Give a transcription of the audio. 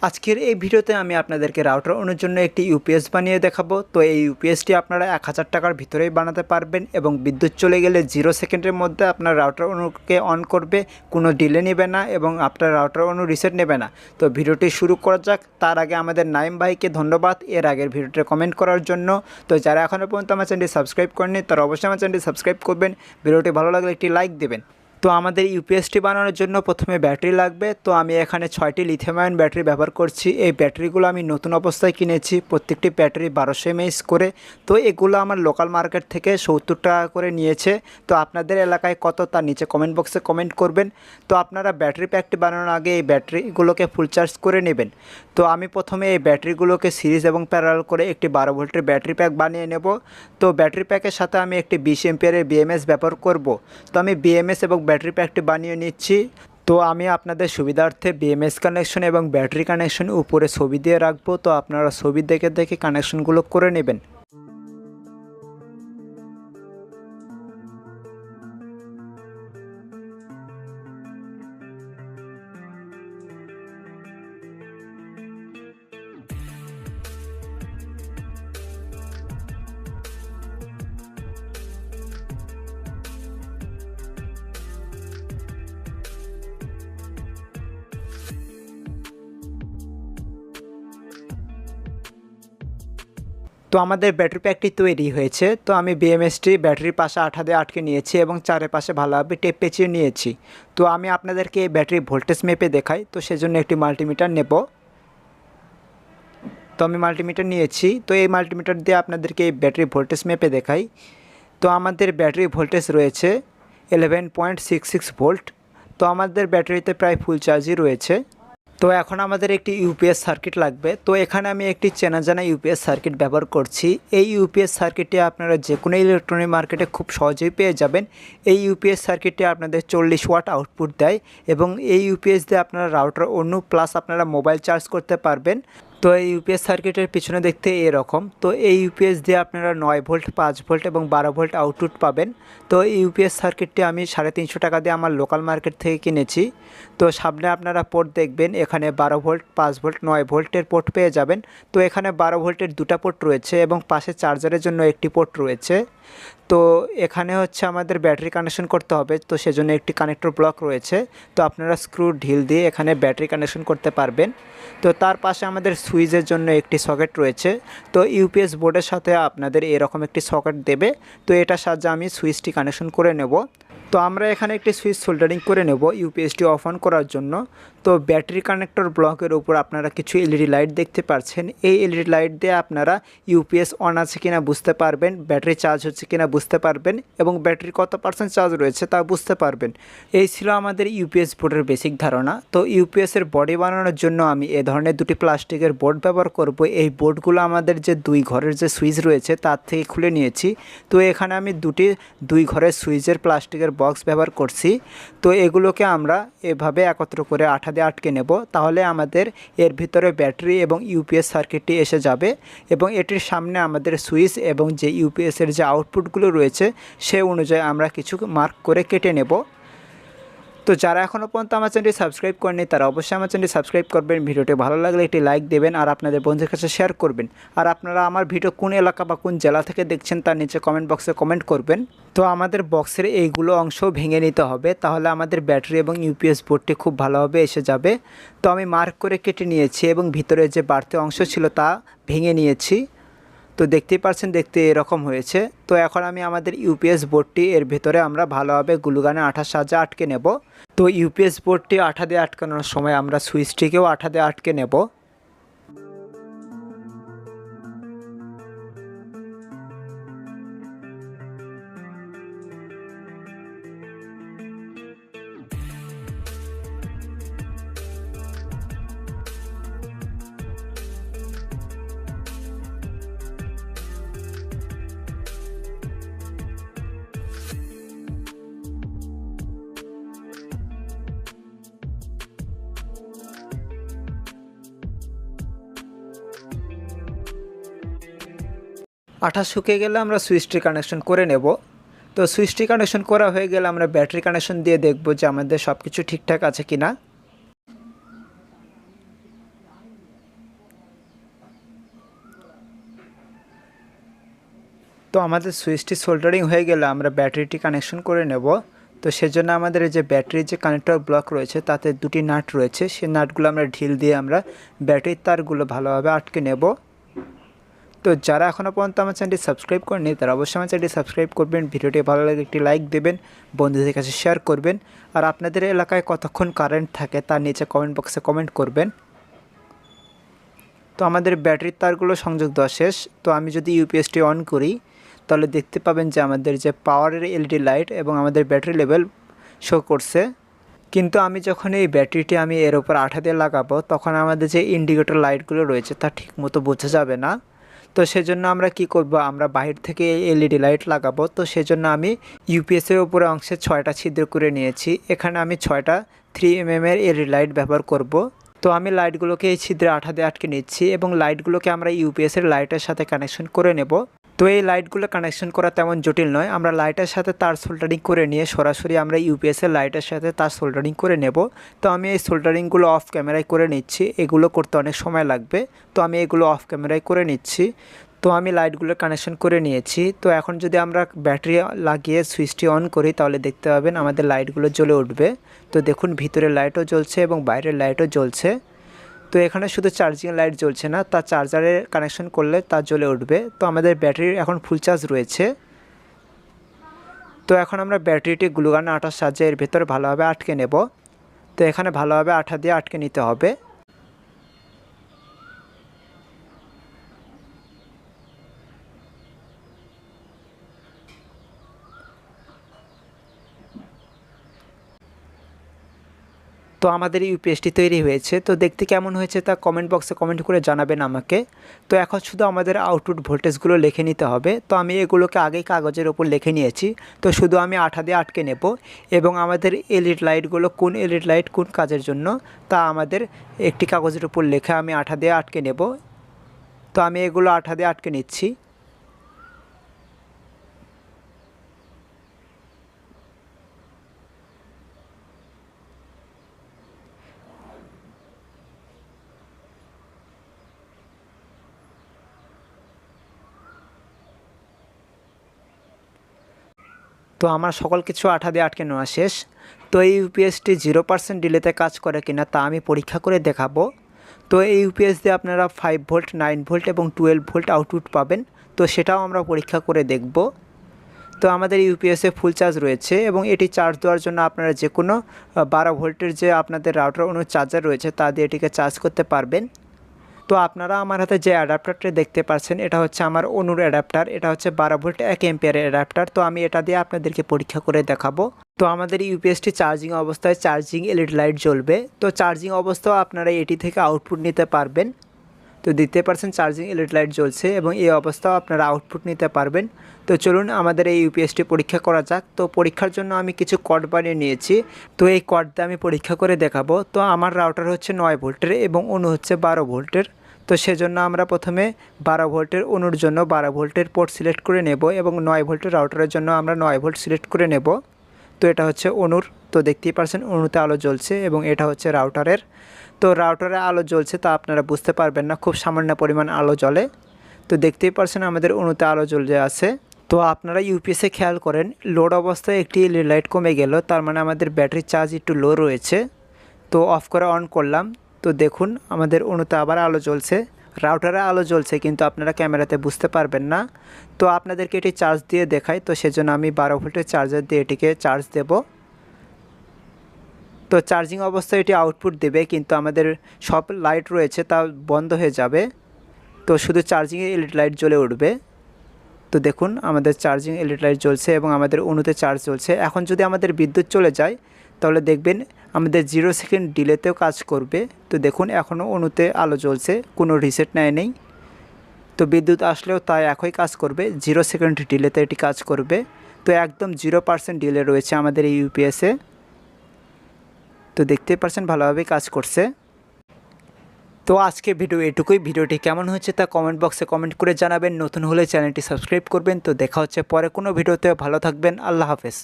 আজকের এই ভিডিওতে আমি আপনাদেরকে রাউটার অণুর জন্য একটি ইউপিএস বানিয়ে দেখাবো। তো এই ইউপিএসটি আপনারা 1000 টাকার ভিতরেই বানাতে পারবেন এবং বিদ্যুৎ চলে গেলে 0 সেকেন্ডের মধ্যে আপনার রাউটার অণুকে অন করবে, কোনো ডিলে নেবে না এবং আপনার রাউটার অণু রিসেট নেবে না। তো ভিডিওটি শুরু করা যাক। তার আগে আমাদের নাইম ভাইকে ধন্যবাদ এর আগের ভিডিওতে কমেন্ট করার জন্য। তো যারা এখনও পর্যন্ত আমার চ্যানেলটি সাবস্ক্রাইব করেনি তারা অবশ্যই আমার চ্যানেলটি সাবস্ক্রাইব করবেন। ভিডিওটি ভালো লাগলে একটি লাইক দেবেন। তো আমাদের ইউপিএসটি বানানোর জন্য প্রথমে ব্যাটারি লাগবে। তো আমি এখানে 6টি লিথিয়াম আয়ন ব্যাটারি ব্যবহার করছি। এই ব্যাটারিগুলো আমি নতুন অবস্থায় কিনেছি, প্রত্যেকটি ব্যাটারি 1200 mAh করে। তো এগুলো আমার লোকাল মার্কেট থেকে 70 টাকা করে নিয়েছে। তো আপনাদের এলাকায় কত তার নিচে কমেন্ট বক্সে কমেন্ট করবেন। তো আপনারা ব্যাটারি প্যাকটি বানানোর আগে এই ব্যাটারিগুলোকে ফুল চার্জ করে নেবেন। তো আমি প্রথমে এই ব্যাটারিগুলোকে সিরিজ এবং প্যারালাল করে একটি 12 ভোল্টের ব্যাটারি প্যাক বানিয়ে নেব। তো ব্যাটারি প্যাকের সাথে আমি একটি 20 এম্পিয়ারের বিএমএস ব্যবহার করব। তো আমি বিএমএস এবং ব্যাটারি প্যাকটি বানিয়ে নিচ্ছি। তো আমি আপনাদের সুবিধার্থে বিএমএস কানেকশন এবং ব্যাটারি কানেকশন উপরে ছবি দিয়ে রাখবো। তো আপনারা ছবি দেখে দেখে কানেকশনগুলো করে নেবেন। তো আমাদের ব্যাটারি প্যাকটি তৈরি হয়েছে। তো আমি বিএমএসটি ব্যাটারির পাশে আঠা দিয়ে আটকে নিয়েছি এবং চারপাশে ভালোভাবে টেপ পেঁচিয়ে নিয়েছি। তো আমি আপনাদেরকে এই ব্যাটারি ভোল্টেজ মেপে দেখাই। তো সেজন্য একটি মাল্টিমিটার নেব। তো আমি মাল্টিমিটার নিয়েছি। তো এই মাল্টিমিটার দিয়ে আপনাদেরকে এই ব্যাটারি ভোল্টেজ মেপে দেখাই। তো আমাদের ব্যাটারি ভোল্টেজ রয়েছে 11.66 ভোল্ট। তো আমাদের ব্যাটারিতে প্রায় ফুল চার্জই রয়েছে। তো এখন আমাদের একটি ইউপিএস সার্কিট লাগবে। তো এখানে আমি একটি চেনা জানা ইউপিএস সার্কিট ব্যবহার করছি। এই ইউপিএস সার্কিটটি আপনারা যে কোনো ইলেকট্রনিক মার্কেটে খুব সহজেই পেয়ে যাবেন। এই ইউপিএস সার্কিটটি আপনাদের 40 ওয়াট আউটপুট দেয় এবং এই ইউপিএস দিয়ে আপনারা রাউটার অন্য প্লাস আপনারা মোবাইল চার্জ করতে পারবেন। তো এই ইউপিএস সার্কিটের পিছনে দেখতে এরকম। তো এই ইউপিএস দিয়ে আপনারা 9 ভোল্ট, 5 ভোল্ট এবং 12 ভোল্ট আউটপুট পাবেন। তো এই ইউপিএস সার্কিটটি আমি 350 টাকা দিয়ে আমার লোকাল মার্কেট থেকে কিনেছি। তো সামনে আপনারা পোর্ট দেখবেন, এখানে 12 ভোল্ট, 5 ভোল্ট, 9 ভোল্টের পোর্ট পেয়ে যাবেন। তো এখানে 12 ভোল্টের দুটো পোর্ট রয়েছে এবং পাশে চার্জারের জন্য একটি পোর্ট রয়েছে। তো এখানে হচ্ছে আমাদের ব্যাটারি কানেকশন করতে হবে। তো সেজন্য একটি কানেক্টর ব্লক রয়েছে। তো আপনারা স্ক্রু ঢিল দিয়ে এখানে ব্যাটারি কানেকশন করতে পারবেন। তো তার পাশে আমাদের সুইচের জন্য একটি সকেট রয়েছে। তো ইউপিএস বোর্ডের সাথে আপনাদের এরকম একটি সকেট দেবে। তো এটার সাহায্যে আমি সুইচটি কানেকশন করে নেব। তো আমরা এখানে একটি সুইচ সোল্ডারিং করে নেব ইউপিএসটি অফ অন করার জন্য। তো ব্যাটারি কানেক্টর ব্লকের উপর আপনারা কিছু এলইডি লাইট দেখতে পাচ্ছেন। এই এলইডি লাইট দিয়ে আপনারা ইউপিএস অন আছে কিনা বুঝতে পারবেন, ব্যাটারি চার্জ হচ্ছে কিনা বুঝতে পারবেন এবং ব্যাটারি কত % চার্জ রয়েছে তা বুঝতে পারবেন। এই ছিল আমাদের ইউপিএস বোর্ডের বেসিক ধারণা। তো ইউপিএসের বডি বানানোর জন্য আমি এ ধরনের দুটি প্লাস্টিকের বোর্ড ব্যবহার করব। এই বোর্ডগুলো আমাদের যে দুই ঘরের যে সুইচ রয়েছে তার থেকে খুলে নিয়েছি। তো এখানে আমি দুই ঘরের সুইচের প্লাস্টিকের বক্স ব্যবহার করছি। তো এগুলোকে আমরা এভাবে একত্র করে আঠা দিয়ে আটকে নেব। তাহলে আমাদের এর ভিতরে ব্যাটারি এবং ইউপিএস সার্কিটটি এসে যাবে এবং এটির সামনে আমাদের সুইচ এবং যে ইউপিএসের যে আউটপুটগুলো রয়েছে সে অনুযায়ী আমরা কিছু মার্ক করে কেটে নেব। তো যারা এখনও পর্যন্ত আমার চ্যানেলটি সাবস্ক্রাইব করেনি তারা অবশ্যই আমার চ্যানেলটি সাবস্ক্রাইব করবেন। ভিডিওটি ভালো লাগলে একটি লাইক দেবেন আর আপনাদের বন্ধুদের কাছে শেয়ার করবেন। আর আপনারা আমার ভিডিও কোন এলাকা বা কোন জেলা থেকে দেখছেন তার নিচে কমেন্ট বক্সে কমেন্ট করবেন। তো আমাদের বক্সের এইগুলো অংশ ভেঙে নিতে হবে, তাহলে আমাদের ব্যাটারি এবং ইউপিএস বোর্ডটি খুব ভালোভাবে এসে যাবে। তো আমি মার্ক করে কেটে নিয়েছি এবং ভিতরে যে বাড়তি অংশ ছিল তা ভেঙে নিয়েছি। তো দেখতেই পাচ্ছেন, দেখতে এরকম হয়েছে। তো এখন আমি আমাদের ইউপিএস বোর্ডটি এর ভিতরে আমরা ভালোভাবে গ্লুগানে আঠার সাহায্যে আটকে নেব। তো ইউপিএস বোর্ডটি আঠা দিয়ে আটকানোর সময় আমরা সুইচটিকেও আঠা দিয়ে আটকে নেব। আঠা শুকিয়ে গেলে আমরা সুইচটি কানেকশন করে নেব। তো সুইচটি কানেকশন করা হয়ে গেলে আমরা ব্যাটারি কানেকশন দিয়ে দেখব যে আমাদের সব কিছু ঠিকঠাক আছে কিনা। তো আমাদের সুইচটি সোল্ডারিং হয়ে গেলে আমরা ব্যাটারিটি কানেকশন করে নেব। তো সেজন্য আমাদের এই যে ব্যাটারির যে কানেক্টর ব্লক রয়েছে তাতে দুটি নাট রয়েছে, সেই নাটগুলো আমরা ঢিল দিয়ে আমরা ব্যাটারির তারগুলো ভালোভাবে আটকে নেব। তো যারা এখনও পর্যন্ত আমার চ্যানেলটি সাবস্ক্রাইব করেনি তারা অবশ্যই আমার চ্যানেলটি সাবস্ক্রাইব করবেন, ভিডিওটি ভালো লাগে একটি লাইক দেবেন, বন্ধুদের কাছে শেয়ার করবেন। আর আপনাদের এলাকায় কতক্ষণ কারেন্ট থাকে তার নিচে কমেন্ট বক্সে কমেন্ট করবেন। তো আমাদের ব্যাটারির তারগুলো সংযোগ দেওয়া শেষ। তো আমি যদি ইউপিএসটি অন করি তাহলে দেখতে পাবেন যে আমাদের যে পাওয়ারের এলইডি লাইট এবং আমাদের ব্যাটারি লেভেল শো করছে। কিন্তু আমি যখন এই ব্যাটারিটি এর উপর আঠা দিয়ে লাগাবো তখন আমাদের যে ইন্ডিকেটর লাইটগুলো রয়েছে তা ঠিকমতো বোঝা যাবে না। তো সেজন্য আমরা কি করব, আমরা বাইরে থেকে এলইডি লাইট লাগাবো। তো সেজন্য আমি ইউপিএসের উপরে অংশে 6টা ছিদ্র করে নিয়েছি। এখানে আমি 6টা 3mm এর এলইডি লাইট ব্যবহার করব। তো আমি লাইটগুলোকে এই ছিদ্রে আঠা দিয়ে আটকে নিচ্ছি এবং লাইটগুলোকে আমরা ইউপিএসের লাইটের সাথে কানেকশন করে নেব। তো এই লাইটগুলো কানেকশন করা তেমন জটিল নয়, আমরা লাইটের সাথে তার সোল্ডারিং করে নিয়ে সরাসরি আমরা ইউপিএসের লাইটের সাথে তার সোল্ডারিং করে নেব। তো আমি এই সোল্ডারিংগুলো অফ ক্যামেরায় করে নিচ্ছি, এগুলো করতে অনেক সময় লাগবে। তো আমি এগুলো অফ ক্যামেরায় করে নিচ্ছি। তো আমি লাইটগুলো কানেকশন করে নিয়েছি। তো এখন যদি আমরা ব্যাটারি লাগিয়ে সুইচটি অন করি তাহলে দেখতে পাবেন আমাদের লাইটগুলো জ্বলে উঠবে। তো দেখুন ভিতরের লাইটও জ্বলছে এবং বাইরের লাইটও জ্বলছে। তো এখানে শুধু চার্জিং লাইট জ্বলছে না, তা চার্জারে কানেকশন করলে তা জ্বলে উঠবে। তো আমাদের ব্যাটারি এখন ফুল চার্জ রয়েছে। তো এখন আমরা ব্যাটারিটি গ্লুগান আঠার সাহায্যে এর ভেতরে ভালোভাবে আটকে নেব। তো এখানে ভালোভাবে আঠা দিয়ে আটকে নিতে হবে। তো আমাদের ইউপিএসটি তৈরি হয়েছে। তো দেখতে কেমন হয়েছে তা কমেন্ট বক্সে কমেন্ট করে জানাবেন আমাকে। তো এখন শুধু আমাদের আউটপুট ভোল্টেজগুলো লিখে নিতে হবে। তো আমি এগুলোকে আগেই কাগজের ওপর লিখে নিয়েছি। তো শুধু আমি আঠা দিয়ে আটকে নেব এবং আমাদের এলইডি লাইটগুলো কোন এলইডি লাইট কোন কাজের জন্য তা আমাদের একটি কাগজের উপর লেখা আমি আঠা দিয়ে আটকে নেব। তো আমি এগুলো আঠা দিয়ে আটকে নিচ্ছি। তো আমার সকল কিছু আঠা দিয়ে আটকে নেওয়া শেষ। তো এই ইউপিএসটি 0% ডিলেতে কাজ করে কিনা তা আমি পরীক্ষা করে দেখাবো। তো এই ইউপিএস দিয়ে আপনারা 5 ভোল্ট, 9 ভোল্ট এবং 12 ভোল্ট আউটপুট পাবেন। তো সেটাও আমরা পরীক্ষা করে দেখব। তো আমাদের ইউপিএসে ফুল চার্জ রয়েছে এবং এটি চার্জ দেওয়ার জন্য আপনারা যে কোনো 12 ভোল্টের যে আপনাদের রাউটার অনু চার্জার রয়েছে তা দিয়ে এটিকে চার্জ করতে পারবেন। তো আপনারা আমার হাতে যে অ্যাডাপ্টারটি দেখতে পাচ্ছেন এটা হচ্ছে আমার অনুর অ্যাডাপ্টার, এটা হচ্ছে 12 ভোল্ট 1 অ্যাম্পিয়ারের অ্যাডাপ্টার। তো আমি এটা দিয়ে আপনাদেরকে পরীক্ষা করে দেখাবো। তো আমাদের ইউপিএসটি চার্জিং অবস্থায় চার্জিং এলইডি লাইট জ্বলবে। তো চার্জিং অবস্থাও আপনারা এটি থেকে আউটপুট নিতে পারবেন। তো দেখতে পাচ্ছেন চার্জিং এলইডি লাইট জ্বলছে এবং এই অবস্থাও আপনারা আউটপুট নিতে পারবেন। তো চলুন আমাদের এই ইউপিএসটি পরীক্ষা করা যাক। তো পরীক্ষার জন্য আমি কিছু কর্ড বানিয়ে নিয়েছি। তো এই কর্ড দিয়ে আমি পরীক্ষা করে দেখাবো। তো আমার রাউটার হচ্ছে 9 ভোল্টের এবং অনু হচ্ছে 12 ভোল্টের। তো সেজন্য আমরা প্রথমে 12 ভোল্টের অনুর জন্য 12 ভোল্টের পোর্ট সিলেক্ট করে নেব এবং 9 ভোল্টের রাউটারের জন্য আমরা 9 ভোল্ট সিলেক্ট করে নেব। তো এটা হচ্ছে অনুর। তো দেখতেই পাচ্ছেন অনুতে আলো জ্বলছে এবং এটা হচ্ছে রাউটারের। তো রাউটারে আলো জ্বলছে তা আপনারা বুঝতে পারবেন না, খুব সামান্য পরিমাণ আলো জ্বলে। তো দেখতেই পাচ্ছেন আমাদের অনুতে আলো জ্বলে আছে। তো আপনারা ইউপিএসে খেয়াল করেন লোড অবস্থায় একটি এলইডি লাইট কমে গেল, তার মানে আমাদের ব্যাটারি চার্জ একটু লো রয়েছে। তো অফ করে অন করলাম। তো দেখুন আমাদের অনুতে আবার আলো জ্বলছে, রাউটারে আলো জ্বলছে কিন্তু আপনারা ক্যামেরাতে বুঝতে পারবেন না। তো আপনাদেরকে এটি চার্জ দিয়ে দেখাই। তো সেজন্য আমি 12 ভোল্টের চার্জার দিয়ে এটিকে চার্জ দেব। তো চার্জিং অবস্থায় এটি আউটপুট দেবে কিন্তু আমাদের সব লাইট রয়েছে তা বন্ধ হয়ে যাবে। তো শুধু চার্জিংয়ে এলইডি লাইট জ্বলে উঠবে। তো দেখুন আমাদের চার্জিং এলইডি লাইট জ্বলছে এবং আমাদের অনুতে চার্জ চলছে। এখন যদি আমাদের বিদ্যুৎ চলে যায় তাহলে দেখবেন আমাদের 0 সেকেন্ড ডিলেতেও কাজ করবে। তো দেখুন এখনও অনুতে আলো জ্বলছে, কোনো রিসেট নেই। তো বিদ্যুৎ আসলেও তাই একই কাজ করবে, 0 সেকেন্ড ডিলেতে এটি কাজ করবে। তো একদম 0% ডিলে রয়েছে আমাদের এই ইউপিএসে। তো দেখতেই পাচ্ছেন ভালোভাবে কাজ করছে। তো আজকে ভিডিও এটুকুই। ভিডিওটি কেমন হয়েছে তা কমেন্ট বক্সে কমেন্ট করে জানাবেন। নতুন হলে চ্যানেলটি সাবস্ক্রাইব করবেন। তো দেখা হচ্ছে পরে কোনো ভিডিওতে। ভালো থাকবেন। আল্লাহ হাফেজ।